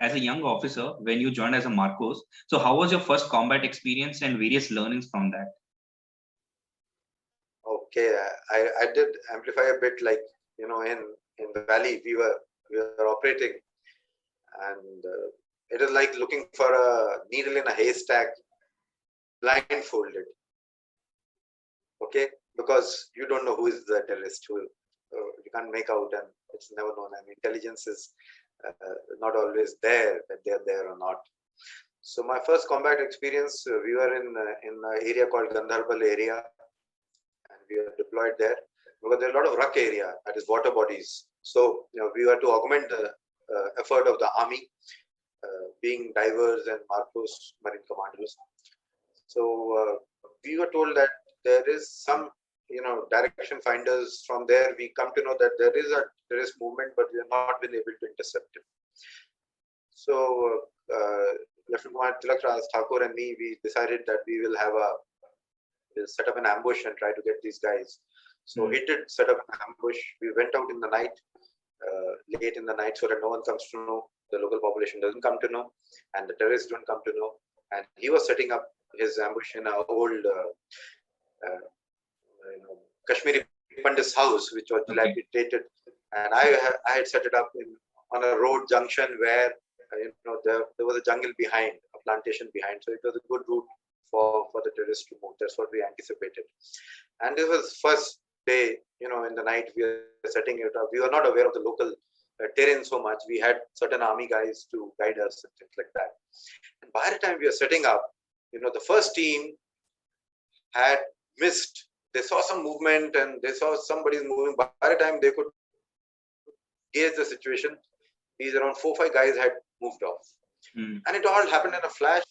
as a young officer when you joined as a Marcos. So how was your first combat experience and various learnings from that? Okay, I did amplify a bit, like, in the valley we were operating, and it is like looking for a needle in a haystack, blindfolded. Okay, because you don't know who is the terrorist, who you can't make out, and it's never known. And intelligence is not always there that they're there or not. So my first combat experience, we were in an area called Gandharbal area, and we were deployed there because there's a lot of ruck area, that is water bodies. So we were to augment the effort of the army, being divers and Marcos Marine Commandos. So we were told that there is some direction finders. From there we come to know that there is movement, but we have not been able to intercept it. So Lieutenant Commander Tilak Raj Thakur and me, we decided that we'll set up an ambush and try to get these guys. So he did set up an ambush. We went out in the night, late in the night, so that no one comes to know, the local population doesn't come to know, and the terrorists don't come to know. And he was setting up his ambush in an old Kashmiri Pandit's house, which was dilapidated. And I had set it up on a road junction where there was a jungle behind, a plantation behind, so it was a good route for the terrorists to move. That's what we anticipated. And this was first day, in the night we were setting it up. We were not aware of the local terrain so much. We had certain army guys to guide us and things like that. And by the time we were setting up, the first team had missed. They saw some movement and they saw somebody's moving. By the time they could gauge the situation, these around 4 or 5 guys had moved off. And it all happened in a flash.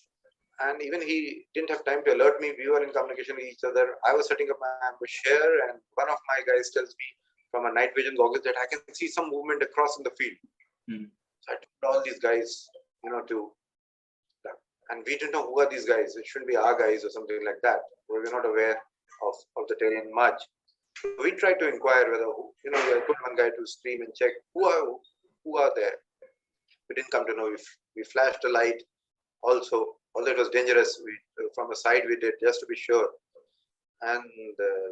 And even he didn't have time to alert me. We were in communication with each other. I was setting up my ambush here, and one of my guys tells me from a night vision goggles that I can see some movement across in the field. So I told all these guys, and we didn't know who are these guys. It shouldn't be our guys or something like that. We were not aware of the terrain much. So we tried to inquire whether, I put one guy to scream and check who are there. We didn't come to know. We flashed a light also. Although it was dangerous, from the side we did just to be sure. And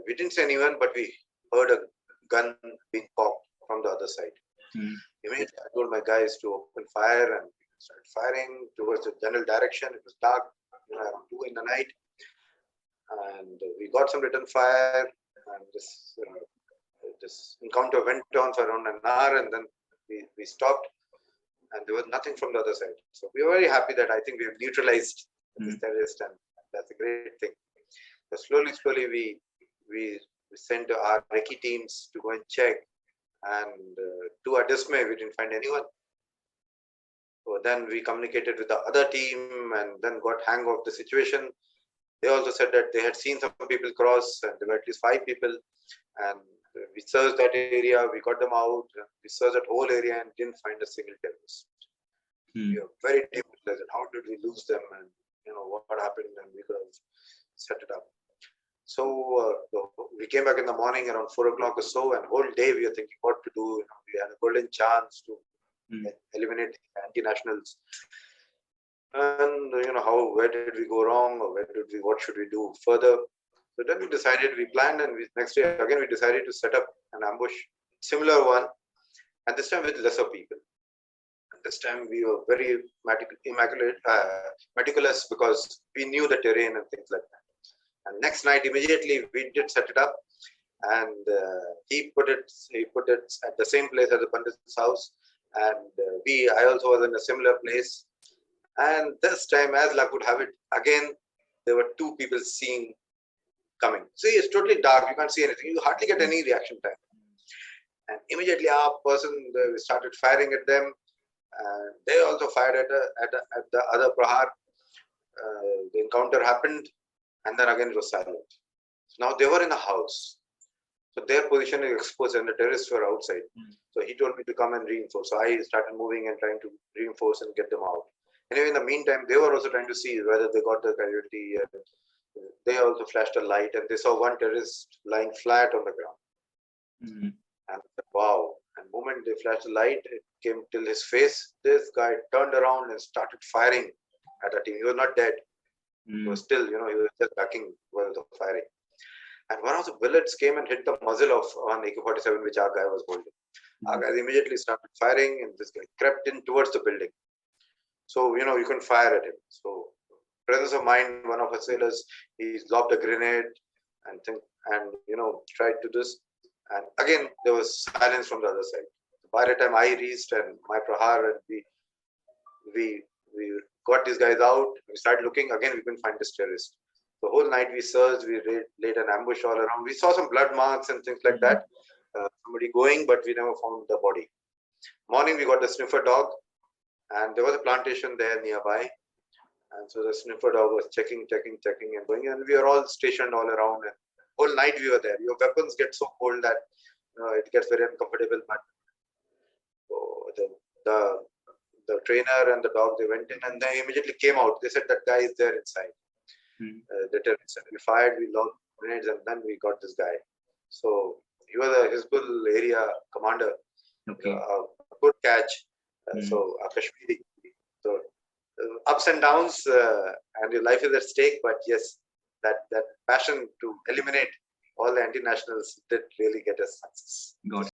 we didn't see anyone, but we heard a gun being popped from the other side. Immediately I told my guys to open fire, and we started firing towards the general direction. It was dark, around 2 in the night. And we got some return fire, and this encounter went on for around an hour, and then we stopped. And there was nothing from the other side. So we were very happy that I think we have neutralized this terrorist, and that's a great thing. So slowly we sent our recce teams to go and check, and to our dismay, we didn't find anyone. So then we communicated with the other team and then got hang of the situation. They also said that they had seen some people cross, and there were at least 5 people. And we searched that area, we got them out, we searched that whole area and didn't find a single terrorist. We were very deep. How did we lose them, and what happened, and we could have set it up. So we came back in the morning around 4 o'clock or so, and whole day we were thinking what to do. We had a golden chance to eliminate anti-nationals. And where did we go wrong, or what should we do further? So then we planned, and next day again we decided to set up an ambush, similar one, and this time with lesser people. And this time we were very meticulous because we knew the terrain and things like that. And next night immediately we did set it up, and he put it at the same place as the Pandit's house, and I also was in a similar place. And this time, as luck would have it, again there were 2 people seen coming. See, it's totally dark, you can't see anything, you hardly get any reaction time. And immediately our person, we started firing at them, and they also fired at the other Prahar. The encounter happened, and then again it was silent. So now they were in a house, so their position is exposed, and the terrorists were outside. So he told me to come and reinforce. So I started moving and trying to reinforce and get them out. Anyway, in the meantime, they were also trying to see whether they got the casualty. They also flashed a light, and they saw one terrorist lying flat on the ground. And wow! And the moment they flashed the light, came till his face. This guy turned around and started firing at our team. He was not dead. He was still, he was just ducking while the firing. And one of the bullets came and hit the muzzle of an AK-47, which our guy was holding. Our guys immediately started firing, and this guy crept in towards the building. So, you couldn't fire at him. So, presence of mind, one of our sailors, he lobbed a grenade and tried to this. And again, there was silence from the other side. By the time I reached and my Prahar, and we got these guys out, we started looking, again, we couldn't find this terrorist. The whole night we searched, we laid an ambush all around. We saw some blood marks and things like that. Somebody going, but we never found the body. Morning, we got the sniffer dog, and there was a plantation there nearby. And so the sniffer dog was checking and going. And we were all stationed all around. And whole night we were there. Your weapons get so cold that it gets very uncomfortable. But the trainer and the dog, they went in and they immediately came out. They said that guy is there inside. The terrorists. And we fired, we lobbed grenades, and then we got this guy. So he was a Hizbul area commander. Okay. A good catch. So a Kashmiri. So ups and downs, and your life is at stake. But yes, that passion to eliminate all the anti-nationals did really get us success. Got it.